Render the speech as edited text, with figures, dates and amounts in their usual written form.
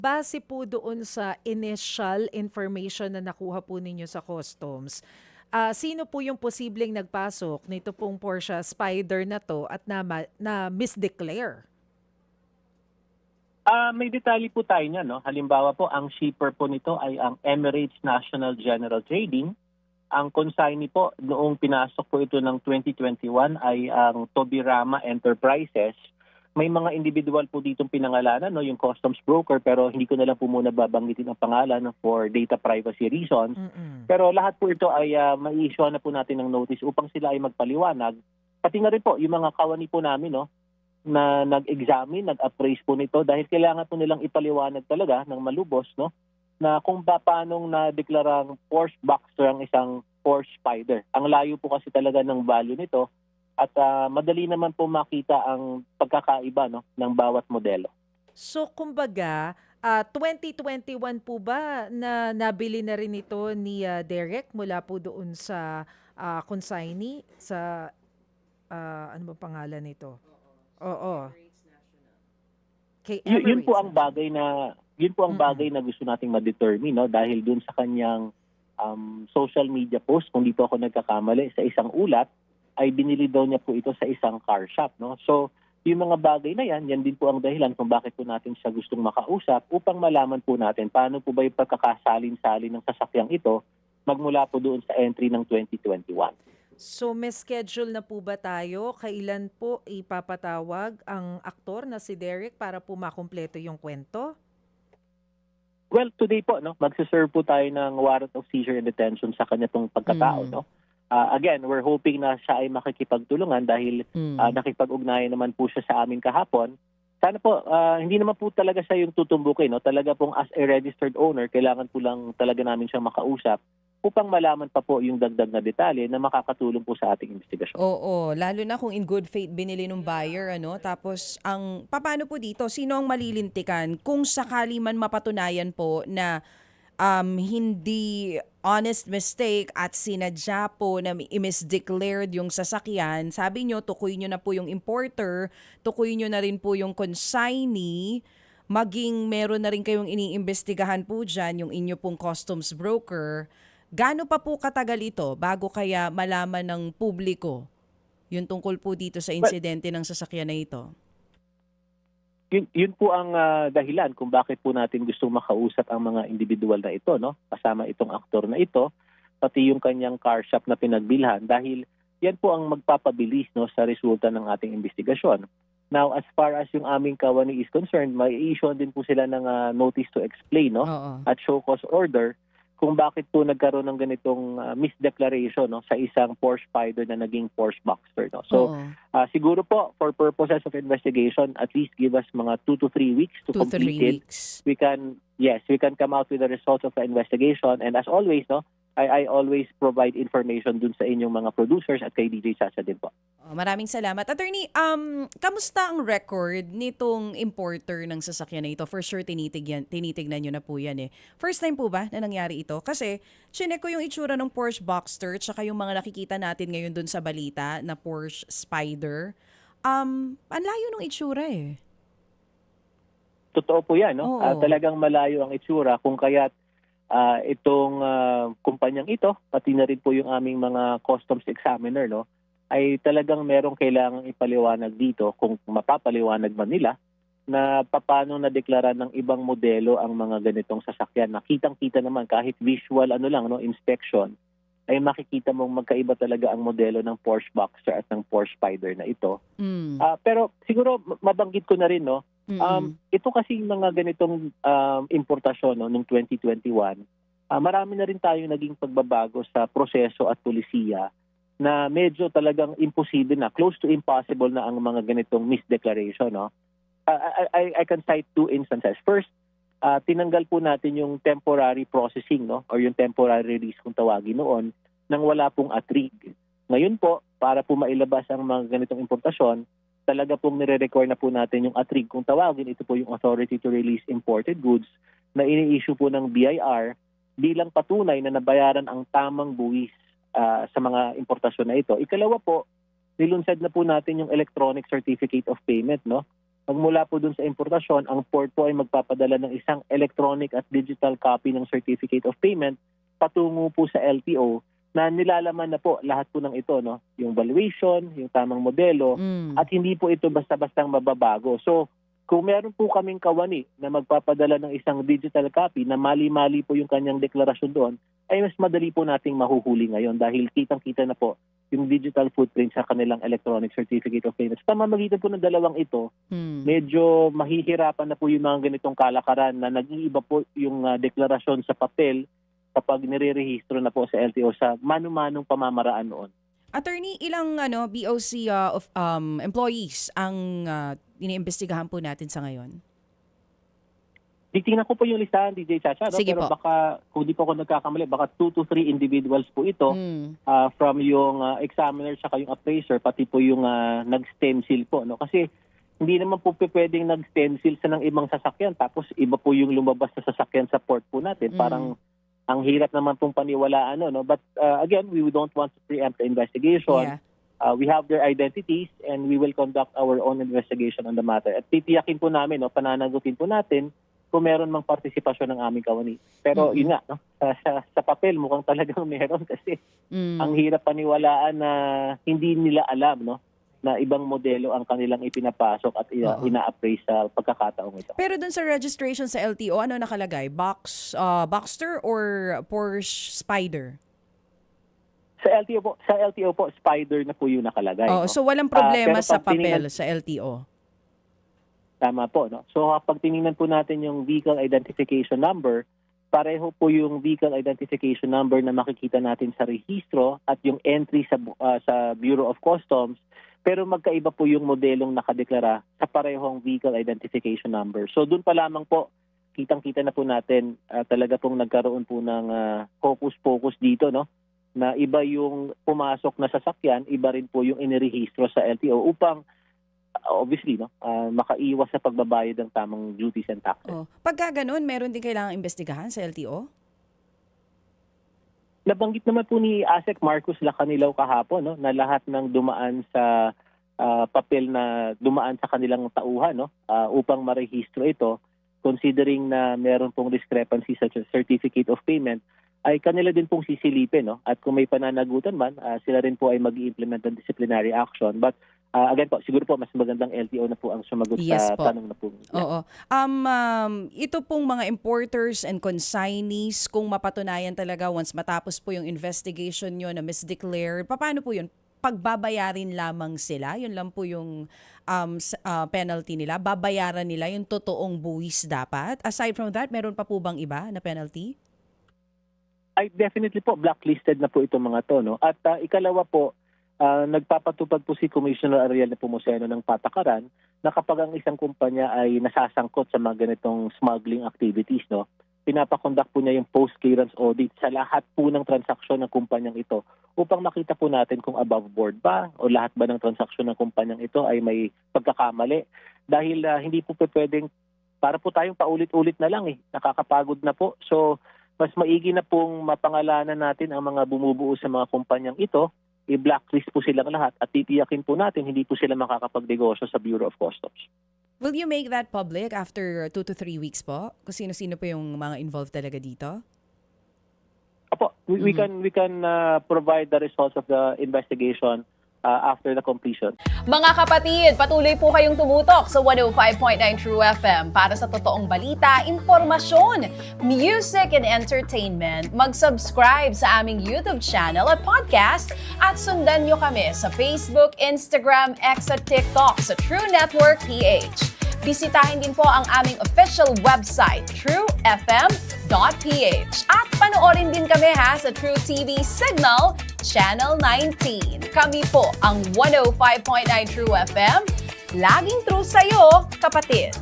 Base po doon sa initial information na nakuha po ninyo sa customs, sino po yung posibleng nagpasok nito pong Porsche Spyder na 'to at na misdeclare? May detalye po tayo niyan, 'no. Halimbawa po, ang shipper po nito ay ang Emirates National General Trading. Ang consignee po noong pinasok po ito ng 2021 ay ang Tobirama Enterprises. May mga individual po ditong pinangalanan, 'no, yung customs broker, pero hindi ko na lang po muna babanggitin ang pangalan for data privacy reasons. Mm. Pero lahat po ito ay mai-issue na po natin ng notice upang sila ay magpaliwanag. Pati na rin po yung mga kawani po namin, 'no, na nag-examine, nag-appraise po nito dahil kailangan po nilang ipaliwanag talaga ng malubos, 'no, na kung paanong nadeklarang Porsche Boxster ang isang Porsche Spyder. Ang layo po kasi talaga ng value nito at madali naman po makita ang pagkakaiba, 'no, ng bawat modelo. So kumbaga, 2021 po ba na nabili na rin ito ni, Derek mula po doon sa, consignee sa, ano bang pangalan nito? Oo, kay Yun po Emirates ang National. bagay na yun po ang Mm. bagay na gusto nating ma-determine, 'no, dahil dun sa kanyang social media post, kung di po ako nagkakamali, sa isang ulat ay binili daw niya po ito sa isang car shop, 'no. So, yung mga bagay na yan din po ang dahilan kung bakit po natin siya gustong makausap upang malaman po natin paano po ba yung pagkakasalin-salin ng sasakyang ito magmula po doon sa entry ng 2021. So may schedule na po ba tayo? Kailan po ipapatawag ang aktor na si Derek para po makumpleto yung kwento? Well, today po, 'no, magse-serve po tayo ng warrant of seizure and detention sa kanya pong pagkatao, Mm. 'no. Again, we're hoping na siya ay makikipagtulungan dahil Mm. nakipag-ugnayan naman po siya sa amin kahapon. Sana po hindi naman po talaga siya yung tutumbukin, 'no. Talaga pong as a registered owner, kailangan po lang talaga namin siyang makausap upang malaman pa po yung dagdag na detalye na makakatulong po sa ating investigasyon. Oo, lalo na kung in good faith binili nung buyer ano. Tapos ang papaano po dito, sino ang malilintikan kung sakali man mapatunayan po na hindi honest mistake at sinadya po na i-misdeclared yung sasakyan. Sabi nyo, tukuyin nyo na po yung importer, tukuyin nyo na rin po yung consignee, maging meron na rin kayong iniimbestigahan po dyan, yung inyo pong customs broker. Gaano pa po katagal ito bago kaya malaman ng publiko yung tungkol po dito sa Well, insidente ng sasakyan na ito? yun po ang dahilan kung bakit po natin gustong makausap ang mga individual na ito, 'no, kasama itong aktor na ito, pati yung kanyang car shop na pinagbilhan dahil yan po ang magpapabilis, 'no, sa resulta ng ating investigasyon. Now, as far as yung aming kawani is concerned, may issue din po sila ng notice to explain, 'no, Oo. at show cause order kung bakit po nagkaroon ng ganitong misdeclaration, 'no, sa isang Porsche Spyder na naging Porsche Boxster, 'no. So, Oo. siguro po for purposes of investigation, at least give us mga 2 to 3 weeks to 2 to 3 complete it. weeks. We can come out with the results of the investigation, and as always, 'no, I always provide information dun sa inyong mga producers at kay DJ Chacha din po. Oh, maraming salamat. Attorney, kamusta ang record nitong importer ng sasakyan na ito? For sure, tinitignan nyo na po yan eh. First time po ba na nangyari ito? Kasi, chinek ko yung itsura ng Porsche Boxster tsaka yung mga nakikita natin ngayon dun sa balita na Porsche Spyder. Ang layo ng itsura eh. Totoo po yan, 'no? Oo. Talagang malayo ang itsura kung kaya't itong kumpanyang ito, pati na rin po yung aming mga customs examiner, 'no, ay talagang merong kailangang ipaliwanag dito kung mapapaliwanag man nila na papaano nadeklara ng ibang modelo ang mga ganitong sasakyan. Nakitang-kita naman kahit visual ano lang, 'no, inspection, ay makikita mong magkaiba talaga ang modelo ng Porsche Boxster at ng Porsche Spyder na ito. Mm. Pero siguro mabanggit ko na rin, 'no, Mm-mm. ito kasi mga ganitong importasyon, 'no, noong 2021, marami na rin tayong naging pagbabago sa proseso at pulisiya na medyo talagang imposible na, close to impossible na ang mga ganitong misdeclaration, 'no. I can cite 2 instances. First, tinanggal po natin yung temporary processing, 'no, or yung temporary release kung tawagin noon, nang wala pong atrig. Ngayon po, para po mailabas ang mga ganitong importasyon, talaga pong nire-require na po natin yung atrig kung tawagin. Ito po yung Authority to Release Imported Goods na ini-issue po ng BIR bilang patunay na nabayaran ang tamang buwis sa mga importasyon na ito. Ikalawa po, nilunsad na po natin yung electronic certificate of payment, 'no, Pagmula po dun sa importasyon, ang port po ay magpapadala ng isang electronic at digital copy ng Certificate of Payment patungo po sa LTO na nilalaman na po lahat po ng ito, no? Yung valuation, yung tamang modelo, at hindi po ito basta-bastang mababago. So, kung meron po kaming kawani na magpapadala ng isang digital copy na mali-mali po yung kanyang deklarasyon doon, ay mas madali po nating mahuhuli ngayon dahil kitang-kita na po yung digital footprint sa kanilang electronic certificate of payment. Sa pamamagitan po ng dalawang ito, medyo mahihirapan na po yung mga ganitong kalakaran na nag-iiba po yung deklarasyon sa papel kapag nire-rehistro na po sa LTO sa mano-manong pamamaraan noon. Attorney, ilang BOC of employees ang iniimbestigahan po natin sa ngayon? Titingnan ko po yung listahan, DJ Chacha, no? Sige Pero po. baka, kung di po ako nagkakamali, baka 2 to 3 individuals po ito from yung examiner saka yung appraiser, pati po yung nag-stencil po. No? Kasi hindi naman po pwedeng nag-stencil sa ng ibang sasakyan tapos iba po yung lumabas na sasakyan sa port po natin. Parang ang hirap naman pong paniwalaan. No? But again, we don't want to preempt the investigation. Yeah. We have their identities and we will conduct our own investigation on the matter. At titiyakin po namin, no, pananagutin po natin kung meron mang partisipasyon ng aming kawani. Pero yun nga, no, sa papel mukhang talagang meron kasi ang hirap paniwalaan na hindi nila alam, no, na ibang modelo ang kanilang ipinapasok at ina-appraise sa pagkakataong ito. Pero dun sa registration sa LTO, ano nakalagay? Boxster or Porsche Spider? Sa LTO po, Spider na po yung nakalagay. Oh, no? so walang problema Pero sa pag tiningnan- papel sa LTO. Tama po. No? So kapag tinignan po natin yung vehicle identification number, pareho po yung vehicle identification number na makikita natin sa rehistro at yung entry sa Bureau of Customs, pero magkaiba po yung modelong nakadeklara sa parehong vehicle identification number. So doon pa lamang po, kitang-kita na po natin talaga pong nagkaroon po ng focus dito, no? Na iba yung pumasok na sasakyan, iba rin po yung inirehistro sa LTO upang obviously, no, makaiwas sa pagbabayad ng tamang duties and taxes. Oh. Pagka ganun, meron din kailangang imbestigahan sa LTO? Nabanggit naman po ni ASEC Marcos Lacanilaw kahapon, no, na lahat ng dumaan sa papel na dumaan sa kanilang tauhan, no, upang marehistro ito, considering na meron pong discrepancy sa certificate of payment, ay kanila din pong sisilipin, no? At kung may pananagutan man, sila rin po ay mag-i-implement ng disciplinary action. But again po, siguro po mas magandang LTO na po ang sumagot sa tanong na po. Oo. Ito pong mga importers and consignees, kung mapatunayan talaga once matapos po yung investigation nyo na misdeclared, paano po yun? Pagbabayarin lamang sila? Yun lang po yung penalty nila? Babayaran nila yung totoong buwis dapat? Aside from that, meron pa po bang iba na penalty? Ay definitely po blacklisted na po itong mga to, no. At ikalawa po, nagpapatupad po si Commissioner Ariel Nepomuceno ng patakaran na kapag ang isang kumpanya ay nasasangkot sa mga ganitong smuggling activities, no, pinapakondak po niya yung post-clearance audit sa lahat po ng transaksyon ng kumpanyang ito upang makita po natin kung above board ba o lahat ba ng transaksyon ng kumpanyang ito ay may pagkakamali. Dahil hindi po pwedeng, para po tayong paulit-ulit na lang, nakakapagod na po. So mas maigi na pong mapangalanan natin ang mga bumubuo sa mga kumpanyang ito, i-blacklist po silang lahat at titiyakin po natin hindi po sila makakapagnegosyo sa Bureau of Customs. Will you make that public after 2 to 3 weeks po? Kung sino-sino po yung mga involved talaga dito? Opo, we can provide the results of the investigation after the completion. Mga kapatid, patuloy po kayong tumutok sa 105.9 True FM para sa totoong balita, impormasyon, music and entertainment. Mag-subscribe sa aming YouTube channel at podcast at sundan nyo kami sa Facebook, Instagram, X at TikTok sa True Network PH. Bisitahin din po ang aming official website, truefm.ph. At panoorin din kami sa True TV Signal, Channel 19. Kami po ang 105.9 True FM. Laging true sa'yo, kapatid.